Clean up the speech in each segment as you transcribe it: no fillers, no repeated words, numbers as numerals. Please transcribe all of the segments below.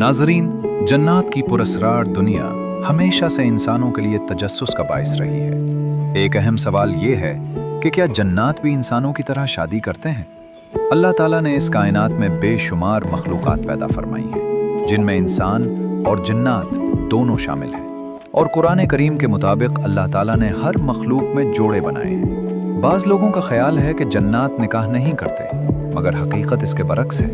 नाज़रीन, जन्नत की पुरस्रार दुनिया हमेशा से इंसानों के लिए तजस्सुस का बाइस रही है। एक अहम सवाल ये है कि क्या जन्नत भी इंसानों की तरह शादी करते हैं? अल्लाह ताला ने इस कायनात में बेशुमार मखलूक़ात पैदा फरमाई हैं, जिनमें इंसान और जन्नत दोनों शामिल हैं। और कुरान करीम के मुताबिक अल्लाह ताला ने हर मखलूक में जोड़े बनाए हैं। बाज़ लोगों का ख्याल है कि जन्नत निकाह नहीं करते, मगर हकीकत इसके बरक्स है।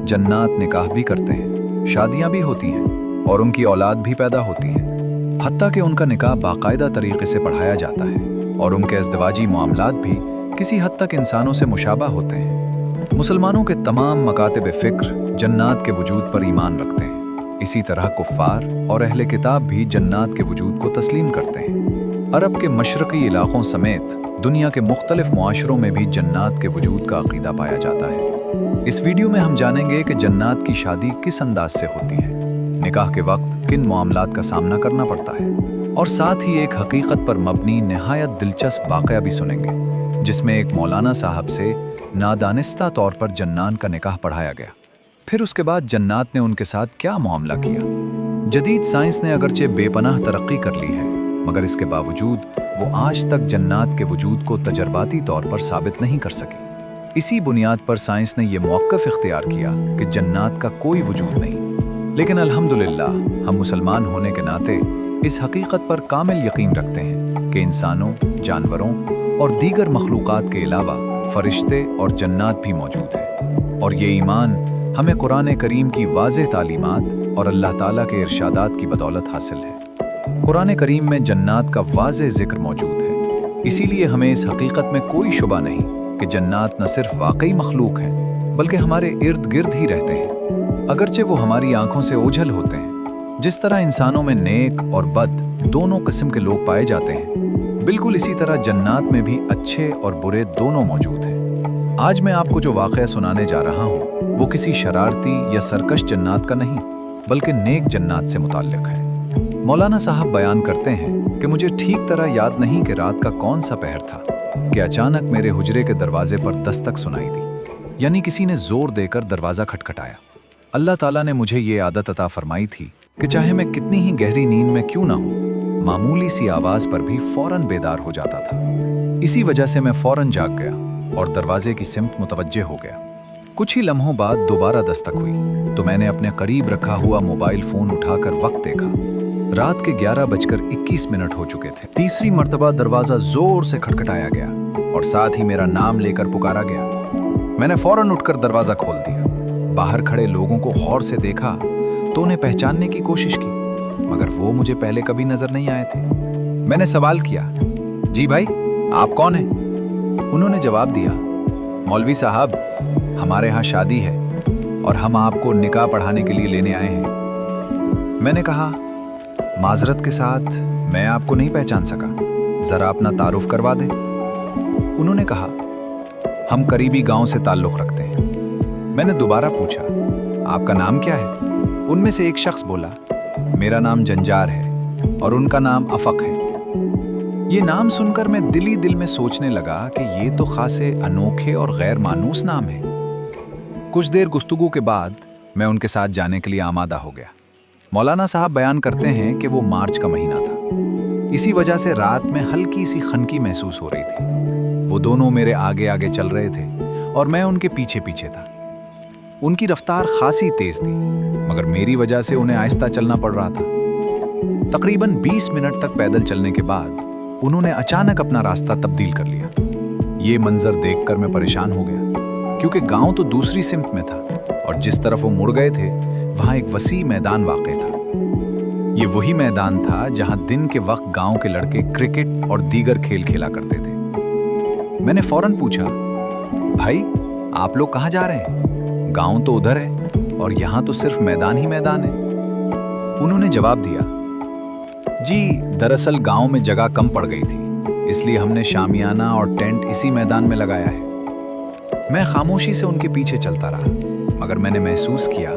जन्नत निकाह भी करते हैं, शादियां भी होती हैं और उनकी औलाद भी पैदा होती है। हत्ता कि उनका निकाह बाकायदा तरीके से पढ़ाया जाता है और उनके इज़्दिवाजी मामलात भी किसी हद तक इंसानों से मुशाबा होते हैं। मुसलमानों के तमाम मकातिब फ़िक्र जन्नत के वजूद पर ईमान रखते हैं। इसी तरह कुफ़ार और अहले किताब भी जन्नत के वजूद को तस्लीम करते हैं। अरब के मशरक़ी इलाक़ों समेत दुनिया के मुख्तलिफ मुआशरों में भी जन्नत के वजूद का अक़ीदा पाया जाता है। इस वीडियो में हम जानेंगे कि जन्नत की शादी किस अंदाज से होती है, निकाह के वक्त किन मामलात का सामना करना पड़ता है, और साथ ही एक हकीकत पर मबनी नहायत दिलचस्प वाक़या भी सुनेंगे, जिसमें एक मौलाना साहब से नादानिस्ता तौर पर जन्नान का निकाह पढ़ाया गया। फिर उसके बाद जन्नत ने उनके साथ क्या मामला किया। जदीद साइंस ने अगरचे बेपनाह तरक्की कर ली है, मगर इसके बावजूद वो आज तक जन्नत के वजूद को तजर्बाती तौर पर साबित नहीं कर सकी। इसी बुनियाद पर साइंस ने यह मौक़िफ़ इख्तियार किया कि जन्नत का कोई वजूद नहीं। लेकिन अल्हम्दुलिल्लाह हम मुसलमान होने के नाते इस हकीकत पर कामिल यकीन रखते हैं कि इंसानों, जानवरों और दीगर मखलूक़ात के अलावा फ़रिश्ते और जन्नत भी मौजूद हैं। और ये ईमान हमें कुरान करीम की वाज़ेह तालीमात और अल्लाह ताला के इरशादात की बदौलत हासिल है। कुरान करीम में जन्नत का वाज़ेह ज़िक्र मौजूद है, इसीलिए हमें इस हकीकत में कोई शुबा नहीं कि जन्नत न सिर्फ वाकई मखलूक हैं, बल्कि हमारे इर्द गिर्द ही रहते हैं, अगरचे वो हमारी आंखों से ओझल होते हैं। जिस तरह इंसानों में नेक और बद दोनों किस्म के लोग पाए जाते हैं, बिल्कुल इसी तरह जन्नत में भी अच्छे और बुरे दोनों मौजूद हैं। आज मैं आपको जो वाक़या सुनाने जा रहा हूँ वो किसी शरारती या सरकश जन्नत का नहीं, बल्कि नेक जन्नत से मुताल्लिक़ है। मौलाना साहब बयान करते हैं कि मुझे ठीक तरह याद नहीं कि रात का कौन सा पहर था कि अचानक मेरे हुजरे के दरवाजे पर दस्तक सुनाई दी, यानी किसी ने जोर देकर दरवाज़ा खटखटाया। अल्लाह ताला ने मुझे ये आदत अता फरमाई थी कि चाहे मैं कितनी ही गहरी नींद में क्यों ना हूँ, मामूली सी आवाज़ पर भी फ़ौरन बेदार हो जाता था। इसी वजह से मैं फ़ौरन जाग गया और दरवाजे की सिमत मुतवज्जे हो गया। कुछ ही लम्हों बाद दोबारा दस्तक हुई तो मैंने अपने करीब रखा हुआ मोबाइल फ़ोन उठाकर वक्त देखा। रात के 11:21 हो चुके थे। तीसरी मर्तबा दरवाज़ा ज़ोर से खटखटाया गया और साथ ही मेरा नाम लेकर पुकारा गया। मैंने फ़ौरन उठकर दरवाज़ा खोल दिया। बाहर खड़े लोगों को गौर से देखा तो उन्हें पहचानने की कोशिश की, मगर वो मुझे पहले कभी नज़र नहीं आए थे। मैंने सवाल किया, जी भाई, आप कौन हैं? उन्होंने जवाब दिया, मौलवी साहब, हमारे यहाँ शादी है और हम आपको निकाह पढ़ाने के लिए लेने आए हैं। मैंने कहा, माजरत के साथ मैं आपको नहीं पहचान सका, ज़रा अपना तारुफ करवा दें। उन्होंने कहा, हम करीबी गांव से ताल्लुक़ रखते हैं। मैंने दोबारा पूछा, आपका नाम क्या है? उनमें से एक शख्स बोला, मेरा नाम जंजार है और उनका नाम अफ़क है। ये नाम सुनकर मैं दिल में सोचने लगा कि ये तो खासे अनोखे और गैर मानूस नाम है। कुछ देर गुफ्तगू के बाद मैं उनके साथ जाने के लिए आमादा हो गया। मौलाना साहब बयान करते हैं कि वो मार्च का महीना था। इसी वजह से रात में हल्की सी खनकी महसूस हो रही थी। वो दोनों मेरे आगे आगे चल रहे थे और मैं उनके पीछे पीछे था। उनकी रफ्तार खासी तेज थी, मगर मेरी वजह से उन्हें आहिस्ता चलना पड़ रहा था। तकरीबन 20 मिनट तक पैदल चलने के बाद उन्होंने अचानक अपना रास्ता तब्दील कर लिया। ये मंजर देखकर मैं परेशान हो गया, क्योंकि गांव तो दूसरी सिमत में था और जिस तरफ वो मुड़ गए थे वहां एक वसी मैदान वाक़ था। ये वही मैदान था जहां दिन के वक्त गांव के लड़के क्रिकेट और दीगर खेल खेला करते थे। मैंने फौरन पूछा, भाई, आप लोग कहाँ जा रहे हैं? गांव तो उधर है और यहाँ तो सिर्फ मैदान ही मैदान है। उन्होंने जवाब दिया, जी, दरअसल गांव में जगह कम पड़ गई थी, इसलिए हमने शामियाना और टेंट इसी मैदान में लगाया है। मैं खामोशी से उनके पीछे चलता रहा, मगर मैंने महसूस किया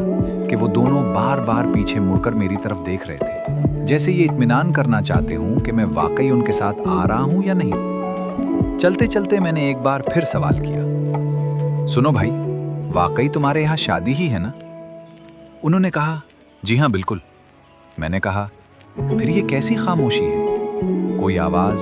कि वो दोनों बार बार पीछे मुड़कर मेरी तरफ देख रहे थे, जैसे ये इत्मीनान करना चाहते हूं कि मैं वाकई उनके साथ आ रहा हूं या नहीं। चलते चलते मैंने एक बार फिर सवाल किया, सुनो भाई, वाकई तुम्हारे यहाँ शादी ही है ना? उन्होंने कहा, जी हाँ बिल्कुल, मैंने कहा। फिर ये कैसी खामोशी है? कोई आवाज,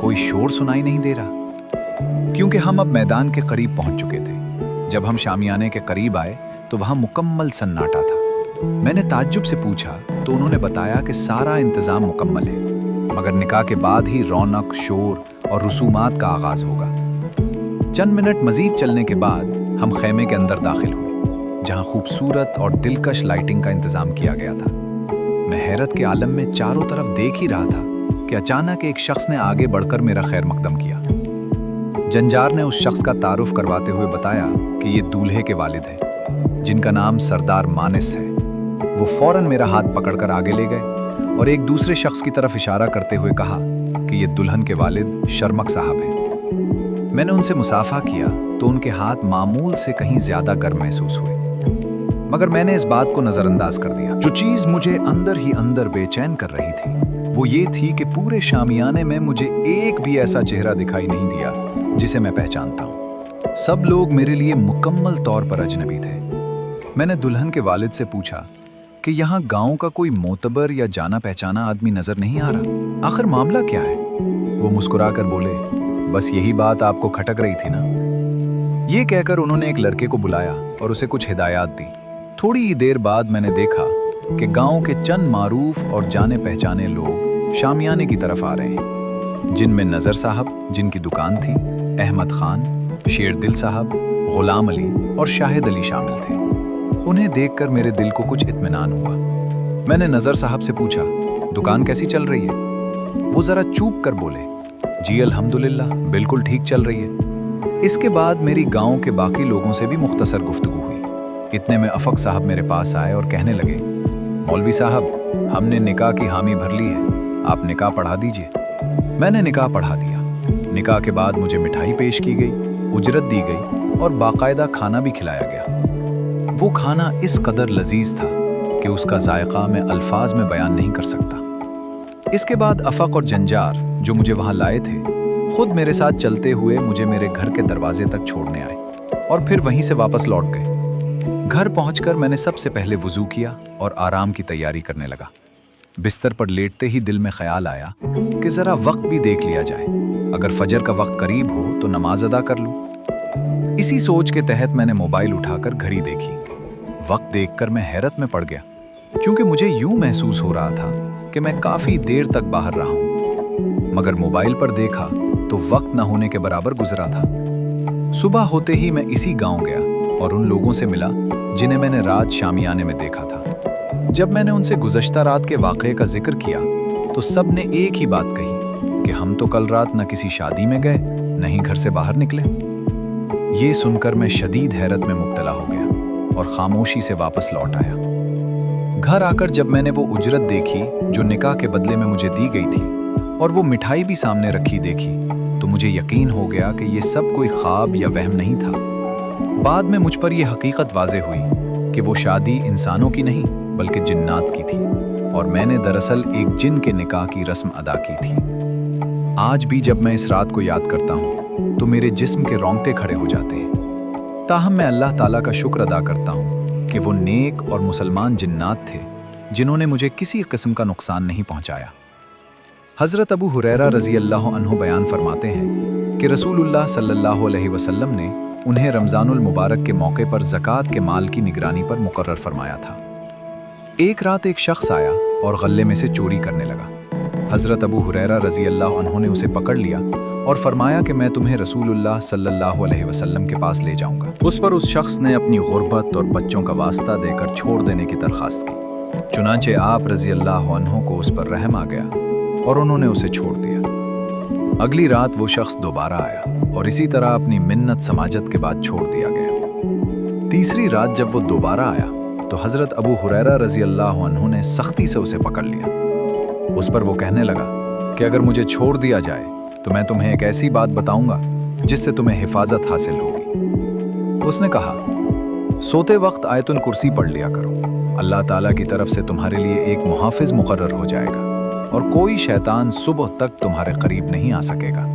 कोई शोर सुनाई नहीं दे रहा। क्योंकि हम अब मैदान के करीब पहुंच चुके थे। जब हम शामियाने के करीब आए तो वहां मुकम्मल सन्नाटा था। मैंने ताज्जुब से पूछा तो उन्होंने बताया कि सारा इंतजाम मुकम्मल है, मगर निकाह के बाद ही रौनक, शोर और रसूमात का आगाज होगा। चंद मिनट मजीद चलने के बाद हम खैमे के अंदर दाखिल हुए, जहां खूबसूरत और दिलकश लाइटिंग का इंतजाम किया गया था। मैं हैरत के आलम में चारों तरफ देख ही रहा था कि अचानक एक शख्स ने आगे बढ़कर मेरा खैर मकदम किया। जंजार ने उस शख्स का तारुफ करवाते हुए बताया कि ये दूल्हे के वालिद हैं, जिनका नाम सरदार मानिस है। वो फौरन मेरा हाथ पकड़कर आगे ले गए और एक दूसरे शख्स की तरफ इशारा करते हुए कहा कि ये दुल्हन के वालिद शर्मक साहब हैं। मैंने उनसे मुसाफा किया तो उनके हाथ मामूल से कहीं ज्यादा गर्म महसूस हुए, मगर मैंने इस बात को नजरअंदाज कर दिया। जो चीज मुझे अंदर ही अंदर बेचैन कर रही थी वो ये थी कि पूरे शामियाने में मुझे एक भी ऐसा चेहरा दिखाई नहीं दिया जिसे मैं पहचानता हूं। सब लोग मेरे लिए मुकम्मल तौर पर अजनबी थे। मैंने दुल्हन के वालिद से पूछा कि यहाँ गांव का कोई मोतबर या जाना पहचाना आदमी नजर नहीं आ रहा, आखिर मामला क्या है? वो मुस्कुराकर बोले, बस यही बात आपको खटक रही थी ना। ये कहकर उन्होंने एक लड़के को बुलाया और उसे कुछ हिदायत दी। थोड़ी ही देर बाद मैंने देखा कि गांव के चंद मारूफ और जाने पहचाने लोग शामियाने की तरफ आ रहे हैं, जिनमें नजर साहब, जिनकी दुकान थी, अहमद खान, शेर दिल साहब, गुलाम अली और शाहिद अली शामिल थे। उन्हें देखकर मेरे दिल को कुछ इत्मीनान हुआ। मैंने नजर साहब से पूछा, दुकान कैसी चल रही है? वो जरा चूक कर बोले, जी अल्हम्दुलिल्लाह, बिल्कुल ठीक चल रही है। इसके बाद मेरी गांव के बाकी लोगों से भी मुख्तसर गुफ्तगू हुई। इतने में अफक साहब मेरे पास आए और कहने लगे, मौलवी साहब, हमने निकाह की हामी भर ली है, आप निकाह पढ़ा दीजिए। मैंने निकाह पढ़ा दिया। निकाह के बाद मुझे मिठाई पेश की गई, उजरत दी गई और बाकायदा खाना भी खिलाया गया। वो खाना इस कदर लजीज था कि उसका जायका मैं अल्फाज में बयान नहीं कर सकता। इसके बाद अफक और जंजार, जो मुझे वहां लाए थे, खुद मेरे साथ चलते हुए मुझे मेरे घर के दरवाजे तक छोड़ने आए और फिर वहीं से वापस लौट गए। घर पहुंचकर मैंने सबसे पहले वुजू किया और आराम की तैयारी करने लगा। बिस्तर पर लेटते ही दिल में ख्याल आया कि जरा वक्त भी देख लिया जाए, अगर फजर का वक्त करीब हो तो नमाज अदा कर लूं। इसी सोच के तहत मैंने मोबाइल उठाकर घड़ी देखी। वक्त देखकर मैं हैरत में पड़ गया, क्योंकि मुझे यूं महसूस हो रहा था कि मैं काफी देर तक बाहर रहा हूं, मगर मोबाइल पर देखा तो वक्त न होने के बराबर गुजरा था। सुबह होते ही मैं इसी गांव गया और उन लोगों से मिला जिन्हें मैंने रात शामियाने में देखा था। जब मैंने उनसे गुज़श्ता रात के वाक़ये का जिक्र किया तो सब ने एक ही बात कही कि हम तो कल रात न किसी शादी में गए, न ही घर से बाहर निकले। ये सुनकर मैं शदीद हैरत में मुब्तला हो गया और खामोशी से वापस लौट आया। घर आकर जब मैंने वो उजरत देखी जो निकाह के बदले में मुझे दी गई थी और वो मिठाई भी सामने रखी देखी, तो मुझे यकीन हो गया कि ये सब कोई ख्वाब या वहम नहीं था। बाद में मुझ पर यह हकीकत वाज़े हुई कि वो शादी इंसानों की नहीं बल्कि जिन्नात की थी और मैंने दरअसल एक जिन के निकाह की रस्म अदा की थी। आज भी जब मैं इस रात को याद करता हूँ तो मेरे जिस्म के रोंगटे खड़े हो जाते हैं। ताहम मैं अल्लाह ताला का शुक्र अदा करता हूँ कि वो नेक और मुसलमान जिन्नात थे जिन्होंने मुझे किसी किस्म का नुकसान नहीं पहुँचाया। हज़रत अबू हुरैरा रज़ी अल्लाह अन्हु बयान फरमाते हैं कि रसूलुल्लाह सल्लल्लाहु अलैहि वसल्लम ने उन्हें रमज़ानुल मुबारक के मौके पर ज़कात के माल की निगरानी पर मुकर्रर फरमाया था। एक रात एक शख्स आया और गल्ले में से चोरी करने लगा। हज़रत अबू हुरैरा रज़ी अल्लाह अन्हु ने उसे पकड़ लिया और फरमाया कि मैं तुम्हें रसूलुल्लाह सल्लल्लाहु अलैहि वसल्लम के पास ले जाऊंगा। उस पर उस शख्स ने अपनी गुर्बत और बच्चों का वास्ता देकर छोड़ देने की दरख्वास्त की। चुनांचे आप रज़ी अल्लाह अन्हु को उस पर रहम आ गया और उन्होंने उसे छोड़ दिया। अगली रात वो शख्स दोबारा आया और इसी तरह अपनी मिन्नत समाजत के बाद छोड़ दिया गया। तीसरी रात जब वो दोबारा आया तो हज़रत अबू हुरैरा रज़ी अल्लाह अन्हु ने सख्ती से उसे पकड़ लिया। उस पर वो कहने लगा कि अगर मुझे छोड़ दिया जाए तो मैं तुम्हें एक ऐसी बात बताऊंगा जिससे तुम्हें हिफाजत हासिल होगी। उसने कहा, सोते वक्त आयतुल कुर्सी पढ़ लिया करो, अल्लाह ताला की तरफ से तुम्हारे लिए एक मुहाफिज मुकर्रर हो जाएगा और कोई शैतान सुबह तक तुम्हारे करीब नहीं आ सकेगा।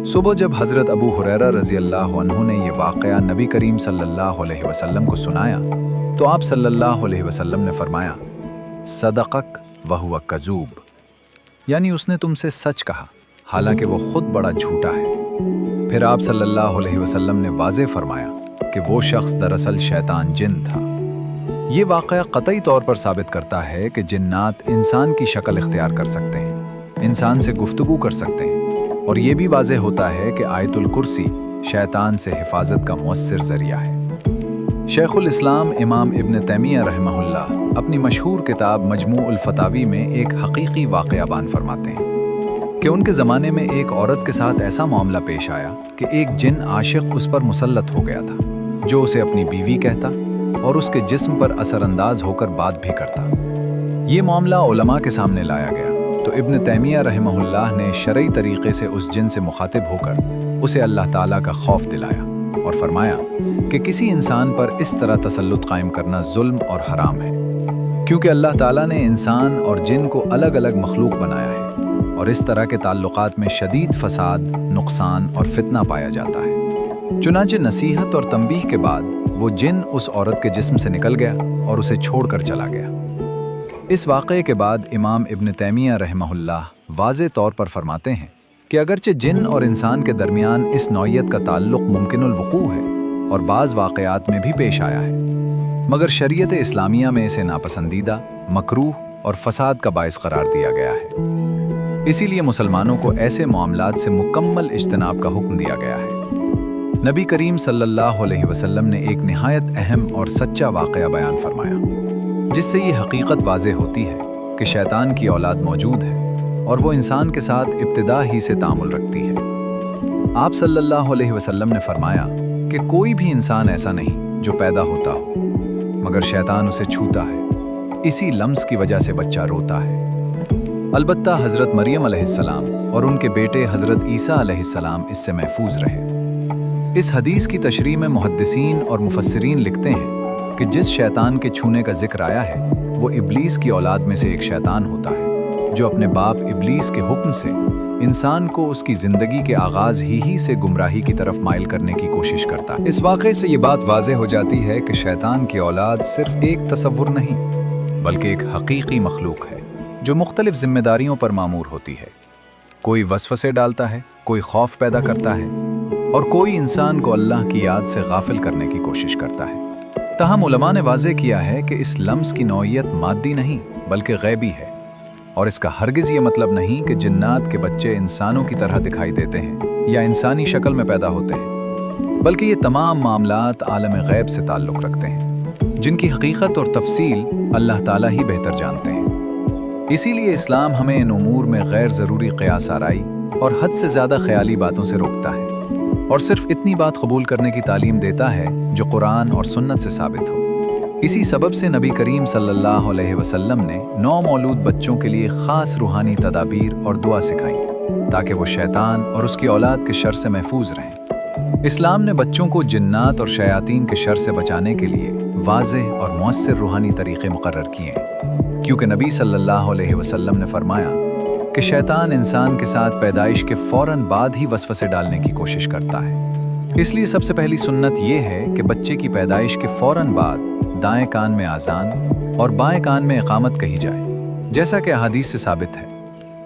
सुबह जब हज़रत अबू हुरैरा रज़ी अल्लाह अन्हु ने यह वाक़या नबी करीम सल्लल्लाहु अलैहि वसल्लम को सुनाया तो आप सल्लल्लाहु अलैहि वसल्लम ने फरमाया सदक़क वहुव कज़ूब, यानी उसने तुमसे सच कहा हालांकि वो खुद बड़ा झूठा है। फिर आप सल्लल्लाहु अलैहि वसल्लम ने वाज़ेह फरमाया कि वो शख्स दरअसल शैतान जिन था। ये वाक़या क़तई तौर पर साबित करता है कि जिन्नात इंसान की शक्ल इख्तियार कर सकते हैं, इंसान से गुफ्तगू कर सकते हैं, और ये भी वाज़ेह होता है कि आयतुल कुर्सी शैतान से हिफाजत का मुअस्सिर ज़रिया है। शेखुल इस्लाम इमाम इब्न तैमिया रहमहुल्लाह अपनी मशहूर किताब मजमूउल फतावी में एक हकीकी वाक़या बयान फरमाते हैं कि उनके ज़माने में एक औरत के साथ ऐसा मामला पेश आया कि एक जिन आशिक उस पर मुसल्लत हो गया था, जो उसे अपनी बीवी कहता और उसके जिस्म पर असरअंदाज होकर बात भी करता। ये मामला उलमा के सामने लाया गया तो इब्न तैमिया रहमहुल्लाह ने शरई तरीक़े से उस जिन से मुखातिब होकर उसे अल्लाह ताला का खौफ दिलाया और फरमाया कि किसी इंसान पर इस तरह तसल्लुत कायम करना जुल्म और हराम है, क्योंकि अल्लाह ताला ने इंसान और जिन को अलग अलग मखलूक बनाया है और इस तरह के ताल्लुकात में शदीद फसाद, नुकसान और फितना पाया जाता है। चुनांचे नसीहत और तंबीह के बाद वो जिन उस औरत के जिस्म से निकल गया और उसे छोड़कर चला गया। इस वाक़े के बाद इमाम इब्न तैमिया रहमहुल्लाह वाज़े तौर पर फरमाते हैं कि अगरचे जिन और इंसान के दरमियान इस नौइयत का ताल्लुक़ मुमकिनुल वक़ू है और बाज़ वाक़यात में भी पेश आया है, मगर शरीयत इस्लामिया में इसे नापसंदीदा, मकरूह और फसाद का बाइस करार दिया गया है। इसीलिए मुसलमानों को ऐसे मामलात से मुकम्मल इज्तनाब का हुक्म दिया गया है। नबी करीम सल्लल्लाहु अलैहि वसल्लम ने एक निहायत अहम और सच्चा वाक़या बयान फरमाया, जिससे ये हकीकत वाज़ेह होती है कि शैतान की औलाद मौजूद है और वो इंसान के साथ इब्तिदा ही से तामुल रखती है। आप सल्लल्लाहु अलैहि वसल्लम ने फरमाया कि कोई भी इंसान ऐसा नहीं जो पैदा होता हो, मगर शैतान उसे छूता है, इसी लम्स की वजह से बच्चा रोता है। अलबत्ता हज़रत मरियम अलैहिस्सलाम और उनके बेटे हज़रत ईसा अलैहिस्सलाम इससे महफूज रहे। इस हदीस की तशरीह में मुहद्दिसीन और मुफस्सिरीन लिखते हैं कि जिस शैतान के छूने का जिक्र आया है वो इब्लीस की औलाद में से एक शैतान होता है, जो अपने बाप इब्लीस के हुक्म से इंसान को उसकी ज़िंदगी के आगाज़ ही से गुमराही की तरफ माइल करने की कोशिश करता है। इस वाक़े से ये बात वाज़ेह हो जाती है कि शैतान की औलाद सिर्फ एक तसव्वुर नहीं बल्कि एक हकीकी मखलूक है जो मुख्तलिफ जिम्मेदारियों पर मामूर होती है। कोई वसवसे डालता है, कोई खौफ पैदा करता है और कोई इंसान को अल्लाह की याद से गाफिल करने की कोशिश करता है। ताहम उलमा ने वाज़ेह किया है कि इस लम्स की नौइयत मादी नहीं बल्कि गैबी है, और इसका हरगिज़ ये मतलब नहीं कि जिन्नात के बच्चे इंसानों की तरह दिखाई देते हैं या इंसानी शक्ल में पैदा होते हैं, बल्कि ये तमाम मामलात आलम गैब से ताल्लुक़ रखते हैं, जिनकी हकीकत और तफसील अल्लाह ताला ही बेहतर जानते हैं। इसीलिए इस्लाम हमें इन उमूर में गैर ज़रूरी क़यास आराई और हद से ज़्यादा ख्याली बातों से रोकता है और सिर्फ इतनी बात कबूल करने की तालीम देता है जो कुरान और सुन्नत से साबित हो। इसी सबब से नबी करीम सल्लल्लाहु अलैहि वसल्लम ने नौ मौलूद बच्चों के लिए ख़ास रूहानी तदाबीर और दुआ सिखाई ताकि वो शैतान और उसकी औलाद के शर से महफूज रहें। इस्लाम ने बच्चों को जिन्नात और शयातीन के शर से बचाने के लिए वाज़ेह और मुअस्सिर रूहानी तरीक़े मुकर्रर किए हैं, क्योंकि नबी सल्लल्लाहु अलैहि वसल्लम ने फरमाया कि शैतान इंसान के साथ पैदाइश के फ़ौरन बाद ही वसवसे डालने की कोशिश करता है। इसलिए सबसे पहली सुन्नत ये है कि बच्चे की पैदाइश के फ़ौरन बाद दाएं कान में आज़ान और बाएं कान में इक़ामत कही जाए, जैसा कि अहादीस से साबित है,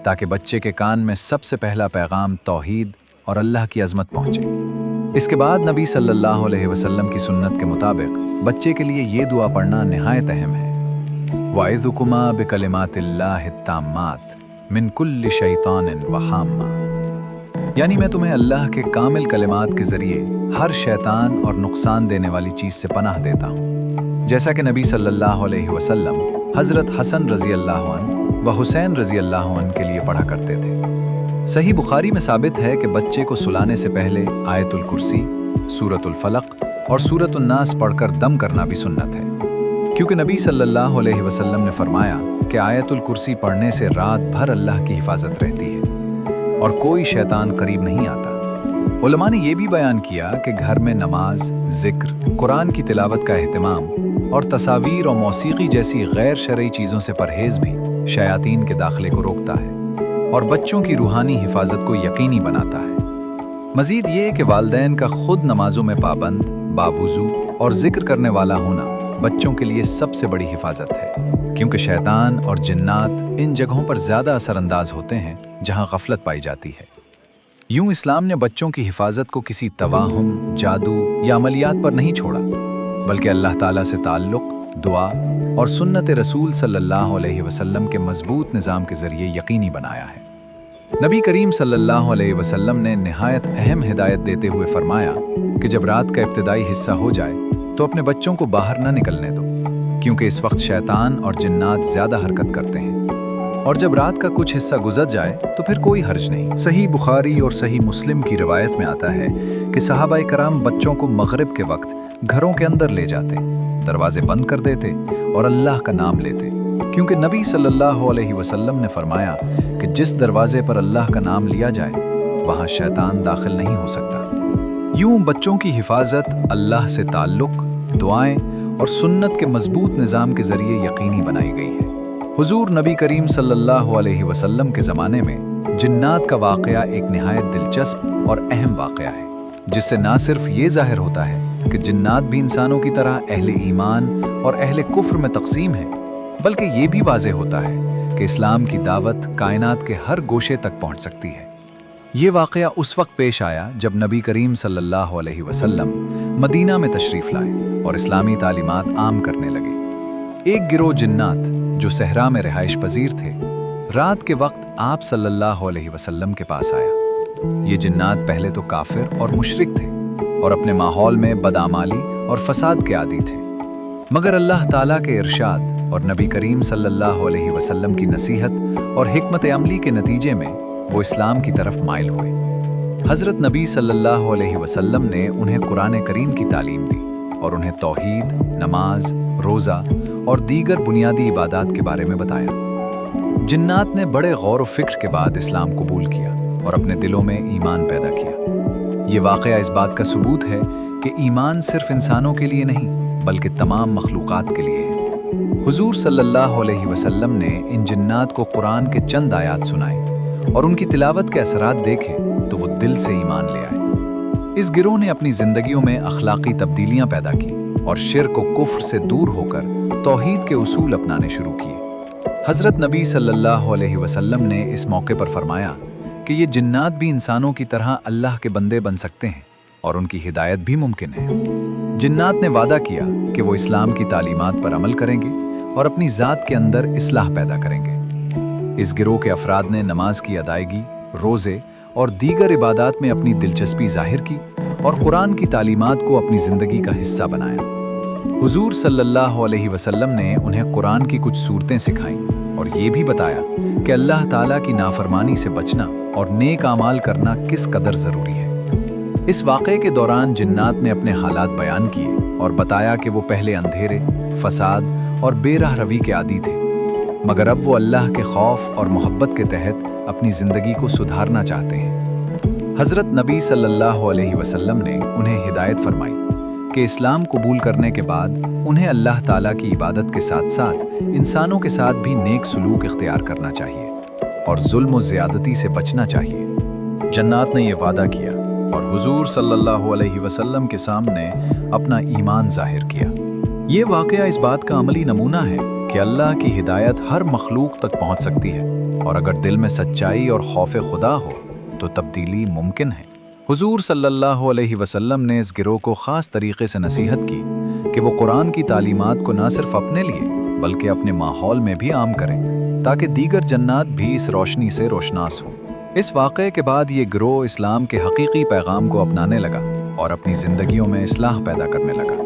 ताकि बच्चे के कान में सबसे पहला पैगाम तौहीद और अल्लाह की अज़मत पहुँचे। इसके बाद नबी सल्लल्लाहु अलैहि वसल्लम की सुन्नत के मुताबिक बच्चे के लिए ये दुआ पढ़ना निहायत अहम है। वाइज़ुकुमा बिकलिमातिल्लाहि ताम्मात मिन कुल्लि शैतानिन व हाम्मा, यानी मैं तुम्हें अल्लाह के कामिल कलिमात के ज़रिए हर शैतान और नुकसान देने वाली चीज़ से पनाह देता हूँ, जैसा कि नबी सल्लल्लाहु अलैहि वसल्लम हज़रत हसन रज़ी अल्लाह अन्हु व हुसैन रज़ी अल्लाह अन्हु के लिए पढ़ा करते थे। सही बुखारी में साबित है कि बच्चे को सुलाने से पहले आयतुल कुर्सी, सूरतुल फलक और सूरतुन नास पढ़कर दम करना भी सुन्नत है, क्योंकि नबी सल्लल्लाहु अलैहि वसल्लम ने फरमाया कि आयतुल कुर्सी पढ़ने से रात भर अल्लाह की हिफाजत रहती है और कोई शैतान करीब नहीं आता। उलमा ने यह भी बयान किया कि घर में नमाज, जिक्र, कुरान की तिलावत का एहतमाम और तस्वीर और मौसीकी जैसी गैर शरई चीज़ों से परहेज भी शयातीन के दाखिले को रोकता है और बच्चों की रूहानी हिफाजत को यकीनी बनाता है। मज़ीद ये कि वालिदैन का खुद नमाजों में पाबंद, बावुज़ू और जिक्र करने वाला होना बच्चों के लिए सबसे बड़ी हिफाजत है। क्योंकि शैतान और जिन्नात इन जगहों पर ज़्यादा असरअंदाज होते हैं जहां गफलत पाई जाती है। यूं इस्लाम ने बच्चों की हिफाजत को किसी तवाहुम, जादू या अमलियात पर नहीं छोड़ा, बल्कि अल्लाह ताला से ताल्लुक़, दुआ और सुन्नत रसूल सल्लल्लाहु अलैहि वसल्लम के मजबूत निज़ाम के ज़रिए यकीनी बनाया है। नबी करीम सल्लल्लाहु अलैहि वसल्लम ने निहायत अहम हिदायत देते हुए फरमाया कि जब रात का इब्तिदाई हिस्सा हो जाए तो अपने बच्चों को बाहर न निकलने दो, क्योंकि इस वक्त शैतान और जिन्नात ज़्यादा हरकत करते हैं, और जब रात का कुछ हिस्सा गुजर जाए तो फिर कोई हर्ज नहीं। सही बुखारी और सही मुस्लिम की रिवायत में आता है कि सहाबाए कराम बच्चों को मगरिब के वक्त घरों के अंदर ले जाते, दरवाजे बंद कर देते और अल्लाह का नाम लेते, क्योंकि नबी सल्लल्लाहु अलैहि वसल्लम ने फरमाया कि जिस दरवाजे पर अल्लाह का नाम लिया जाए वहाँ शैतान दाखिल नहीं हो सकता। यूं बच्चों की हिफाजत अल्लाह से ताल्लुक़, दुआएं और सुन्नत के मजबूत निज़ाम के ज़रिए यकीनी बनाई गई है। हुजूर नबी करीम सल्लल्लाहु अलैहि वसल्लम के ज़माने में जिन्नात का वाक़या एक निहायत दिलचस्प और अहम वाक़या है, जिससे ना सिर्फ ये ज़ाहिर होता है कि जिन्नात भी इंसानों की तरह अहले ईमान और अहले कुफ्र में तक़सीम है, बल्कि ये भी वाज़ेह होता है कि इस्लाम की दावत कायनात के हर गोशे तक पहुँच सकती है। ये वाक़या उस वक्त पेश आया जब नबी करीम सल्लल्लाहु अलैहि वसल्लम मदीना में तशरीफ़ लाए और इस्लामी तालीमात आम करने लगे। एक गिरोह जिन्नात जो सहरा में रिहाइश पजीर थे, रात के वक्त आप सल्लल्लाहु अलैहि वसल्लम के पास आया। ये जिन्नात पहले तो काफिर और मुशरिक थे और अपने माहौल में बदआमाली और फसाद के आदी थे, मगर अल्लाह ताला के इरशाद और नबी करीम सल्लल्लाहु अलैहि वसल्लम की नसीहत और हिकमत अमली के नतीजे में वो इस्लाम की तरफ माइल हुए। हज़रत नबी सल्लल्लाहु अलैहि वसल्लम ने उन्हें कुरान करीम की तालीम दी और उन्हें तौहीद, नमाज, रोज़ा और दीगर बुनियादी इबादात के बारे में बताया। जिन्नात ने बड़े गौर व फिक्र के बाद इस्लाम कबूल किया और अपने दिलों में ईमान पैदा किया। ये वाक़या इस बात का सबूत है कि ईमान सिर्फ इंसानों के लिए नहीं बल्कि तमाम मखलूक़ात के लिए है। हुजूर सल्लल्लाहु अलैहि वसल्लम ने इन जिन्नात को कुरान के चंद आयात सुनाए और उनकी तिलावत के असरात देखे तो वो दिल से ईमान ले आए। इस गिरोह ने अपनी जिंदगियों में अखलाकी तब्दीलियां पैदा की और शिर्क व कुफ्र से दूर होकर तौहीद के उसूल अपनाने शुरू किए। हज़रत नबी सल्लल्लाहु अलैहि वसल्लम ने इस मौके पर फरमाया कि ये जिन्नात भी इंसानों की तरह अल्लाह के बंदे बन सकते हैं और उनकी हिदायत भी मुमकिन है। जिन्नात ने वादा किया कि वो इस्लाम की तालीमात पर अमल करेंगे और अपनी ज़ात के अंदर इस्लाह पैदा करेंगे। इस गिरोह के अफराद ने नमाज की अदायगी, रोज़े और दीगर इबादात में अपनी दिलचस्पी जाहिर की और कुरान की तालीमात को अपनी ज़िंदगी का हिस्सा बनाया। हुजूर सल्लल्लाहु अलैहि वसल्लम ने उन्हें कुरान की कुछ सूरतें सिखाईं और ये भी बताया कि अल्लाह ताला की नाफरमानी से बचना और नेक आमाल करना किस कदर ज़रूरी है। इस वाक़े के दौरान जिन्नात ने अपने हालात बयान किए और बताया कि वो पहले अंधेरे, फसाद और बेराह रवी के आदी थे, मगर अब वो अल्लाह के खौफ और मोहब्बत के तहत अपनी ज़िंदगी को सुधारना चाहते हैं। हज़रत नबी सल्लल्लाहु अलैहि वसल्लम ने उन्हें हिदायत फरमाई कि इस्लाम कबूल करने के बाद उन्हें अल्लाह ताला की इबादत के साथ साथ इंसानों के साथ भी नेक सलूक इख्तियार करना चाहिए और जुल्म व ज़्यादती से बचना चाहिए। जन्नात ने यह वादा किया और हुजूर सल्लल्लाहु अलैहि वसल्लम के सामने अपना ईमान जाहिर किया। ये वाक़या इस बात का अमली नमूना है कि अल्लाह की हिदायत हर मखलूक तक पहुँच सकती है और अगर दिल में सच्चाई और खौफ खुदा हो तो तब्दीली मुमकिन है। हुजूर सल्लल्लाहु अलैहि वसल्लम ने इस गिरोह को ख़ास तरीके से नसीहत की कि वो कुरान की तालीमात को ना सिर्फ अपने लिए बल्कि अपने माहौल में भी आम करें ताकि दीगर जन्नात भी इस रोशनी से रोशनास हों। इस वाक़े के बाद ये गिरोह इस्लाम के हकीकी पैगाम को अपनाने लगा और अपनी ज़िंदगियों में इस्लाह पैदा करने लगा।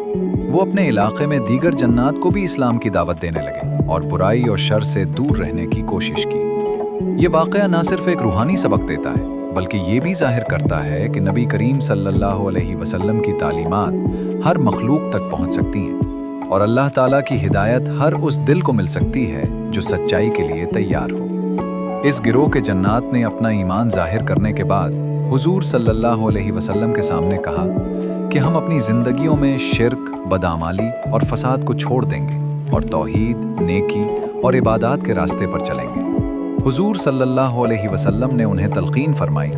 वो अपने इलाके में दीगर जन्नात को भी इस्लाम की दावत देने लगे और बुराई और शर से दूर रहने की कोशिश की। ये वाक़या ना सिर्फ एक रूहानी सबक देता है बल्कि ये भी जाहिर करता है कि नबी करीम सल्लल्लाहु अलैहि वसल्लम की तालीमात हर मखलूक तक पहुँच सकती हैं और अल्लाह ताला की हिदायत हर उस दिल को मिल सकती है जो सच्चाई के लिए तैयार हो। इस गिरोह के जन्नात ने अपना ईमान जाहिर करने के बाद हुजूर सल्लल्लाहु अलैहि वसल्लम के सामने कहा कि हम अपनी ज़िंदगियों में शिर्क, बदआमाली और फसाद को छोड़ देंगे और तौहीद, नेकी और इबादात के रास्ते पर चलेंगे। हुजूर सल्लल्लाहु अलैहि वसल्लम ने उन्हें तलकीन फरमाई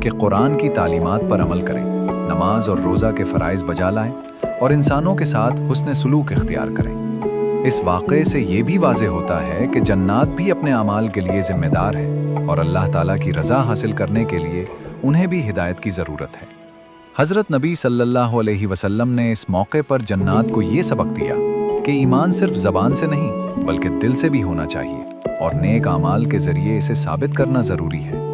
कि कुरान की तालीमात पर अमल करें, नमाज और रोज़ा के फ़राइज़ बजा लाएं और इंसानों के साथ हुस्न सलूक इख्तियार करें। इस वाक़े से ये भी वाज़ेह होता है कि जन्नात भी अपने अमाल के लिए ज़िम्मेदार है और अल्लाह ताला की रज़ा हासिल करने के लिए उन्हें भी हिदायत की ज़रूरत है। हज़रत नबी सल्लल्लाहु अलैहि वसल्लम ने इस मौके पर जन्नात को ये सबक दिया कि ईमान सिर्फ ज़बान से नहीं बल्कि दिल से भी होना चाहिए और नेक आमाल के ज़रिए इसे साबित करना ज़रूरी है।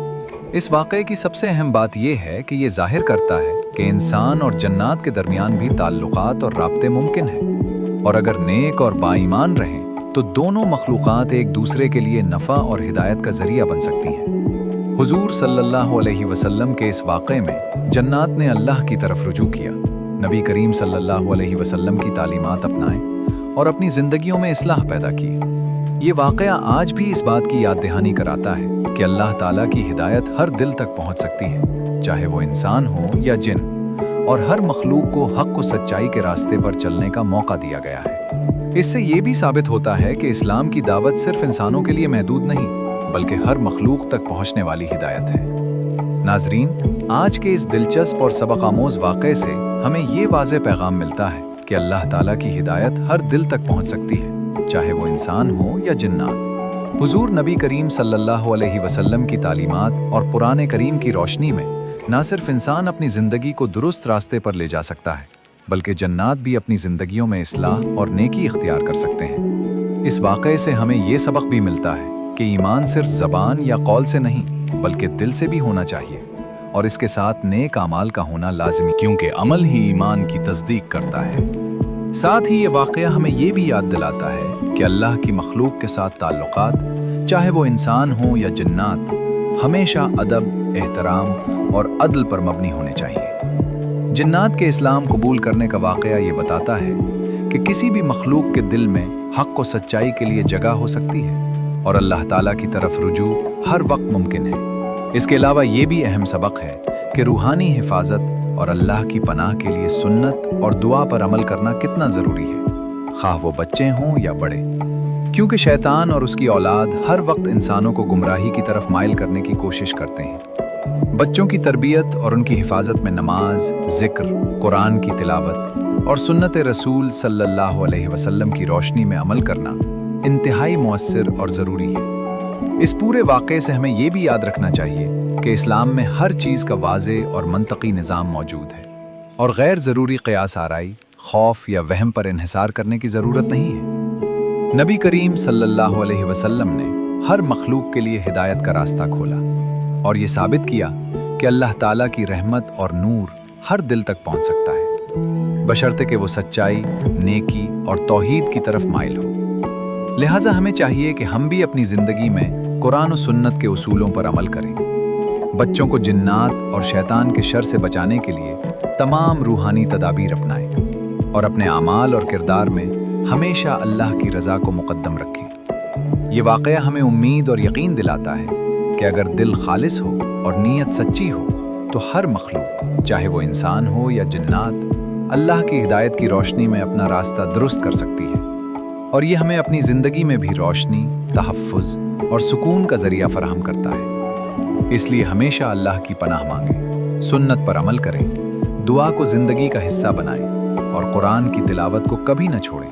इस वाक़े की सबसे अहम बात यह है कि ये ज़ाहिर करता है कि इंसान और जन्नात के दरमियान भी ताल्लुकात और राब्ते मुमकिन हैं, और अगर नेक और बाईमान रहें तो दोनों मखलूक़ात एक दूसरे के लिए नफ़ा और हिदायत का ज़रिया बन सकती हैं। हुजूर सल्लल्लाहु अलैहि वसल्लम के इस वाक़े में जन्नात ने अल्लाह की तरफ रुजू किया, नबी करीम सल्लल्लाहु अलैहि वसल्लम की तालीमात अपनाएं और अपनी ज़िंदगियों में इस्लाह पैदा की। ये वाक़या आज भी इस बात की याद दहानी कराता है कि अल्लाह ताला की हिदायत हर दिल तक पहुंच सकती है, चाहे वो इंसान हो या जिन, और हर मखलूक को हक को सच्चाई के रास्ते पर चलने का मौका दिया गया है। इससे ये भी साबित होता है कि इस्लाम की दावत सिर्फ इंसानों के लिए महदूद नहीं बल्कि हर मखलूक तक पहुंचने वाली हिदायत है। नाजरीन, आज के इस दिलचस्प और सबक आमोज वाक़े से हमें ये वाज़ेह पैगाम मिलता है कि अल्लाह ताला की हिदायत हर दिल तक पहुंच सकती है, चाहे वो इंसान हो या जिन्नात। हुजूर नबी करीम सल्लल्लाहु अलैहि वसल्लम की तालीमात और कुरान करीम की रोशनी में न सिर्फ इंसान अपनी ज़िंदगी को दुरुस्त रास्ते पर ले जा सकता है बल्कि जन्नात भी अपनी ज़िंदगियों में इस्लाह और नेकी इख्तियार कर सकते हैं। इस वाक़े से हमें ये सबक भी मिलता है कि ईमान सिर्फ ज़बान या कौल से नहीं बल्कि दिल से भी होना चाहिए, और इसके साथ नेक आमाल का होना लाज़मी, क्योंकि अमल ही ईमान की तस्दीक करता है। साथ ही ये वाक़या हमें ये भी याद दिलाता है कि अल्लाह की मखलूक के साथ ताल्लुकात, चाहे वो इंसान हो या जिन्नात, हमेशा अदब, एहतराम और अदल पर मबनी होने चाहिए। जिन्नात के इस्लाम कबूल करने का वाक़या ये बताता है कि किसी भी मखलूक के दिल में हक़ को सच्चाई के लिए जगह हो सकती है और अल्लाह ताला की तरफ रुजू हर वक्त मुमकिन है। इसके अलावा ये भी अहम सबक है कि रूहानी हिफाजत और अल्लाह की पनाह के लिए सुन्नत और दुआ पर अमल करना कितना ज़रूरी है, खाह वो बच्चे हों या बड़े, क्योंकि शैतान और उसकी औलाद हर वक्त इंसानों को गुमराही की तरफ माइल करने की कोशिश करते हैं। बच्चों की तरबियत और उनकी हिफाजत में नमाज, ज़िक्र, कुरान की तिलावत और सुन्नत रसूल सल्लल्लाहु अलैहि वसल्लम की रोशनी में अमल करना इंतहाई मुअस्सिर और ज़रूरी है। इस पूरे वाक़े से हमें ये भी याद रखना चाहिए कि इस्लाम में हर चीज़ का वाज़ेह और मंतकी निज़ाम मौजूद है और गैर ज़रूरी क़यास आराई, खौफ या वहम पर इन्हिसार करने की ज़रूरत नहीं है। नबी करीम सल्लल्लाहु अलैहि वसल्लम ने हर मखलूक के लिए हिदायत का रास्ता खोला और ये साबित किया कि अल्लाह ताला की रहमत और नूर हर दिल तक पहुंच सकता है, बशर्ते कि वो सच्चाई, नेकी और तौहीद की तरफ माइल हो। लिहाजा हमें चाहिए कि हम भी अपनी ज़िंदगी में कुरान और सुन्नत के उसूलों पर अमल करें, बच्चों को जिन्नात और शैतान के शर से बचाने के लिए तमाम रूहानी तदाबीर अपनाएं और अपने आमाल और किरदार में हमेशा अल्लाह की रज़ा को मुक़द्दम रखें। ये वाक़या हमें उम्मीद और यकीन दिलाता है कि अगर दिल खालिस हो और नीयत सच्ची हो तो हर मखलूक, चाहे वो इंसान हो या जिन्नात, अल्लाह की हिदायत की रोशनी में अपना रास्ता दुरुस्त कर सकती है, और ये हमें अपनी ज़िंदगी में भी रोशनी, तहफ़्फ़ुज़ और सुकून का ज़रिया फराहम करता है। इसलिए हमेशा अल्लाह की पनाह मांगें, सुन्नत पर अमल करें, दुआ को ज़िंदगी का हिस्सा बनाएं और कुरान की तिलावत को कभी न छोड़ें,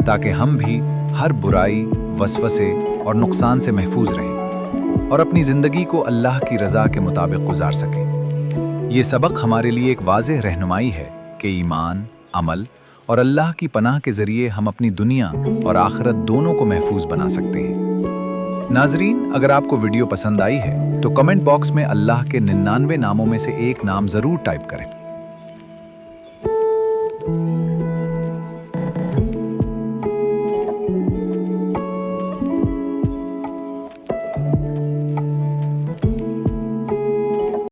ताकि हम भी हर बुराई, वसवसे और नुकसान से महफूज रहें और अपनी ज़िंदगी को अल्लाह की रज़ा के मुताबिक गुजार सकें। ये सबक हमारे लिए एक वाज़ेह रहनुमाई है कि ईमान, अमल और अल्लाह की पनाह के ज़रिए हम अपनी दुनिया और आखिरत दोनों को महफूज बना सकते हैं। नाजरीन, अगर आपको वीडियो पसंद आई है तो कमेंट बॉक्स में अल्लाह के 99 नामों में से एक नाम ज़रूर टाइप करें।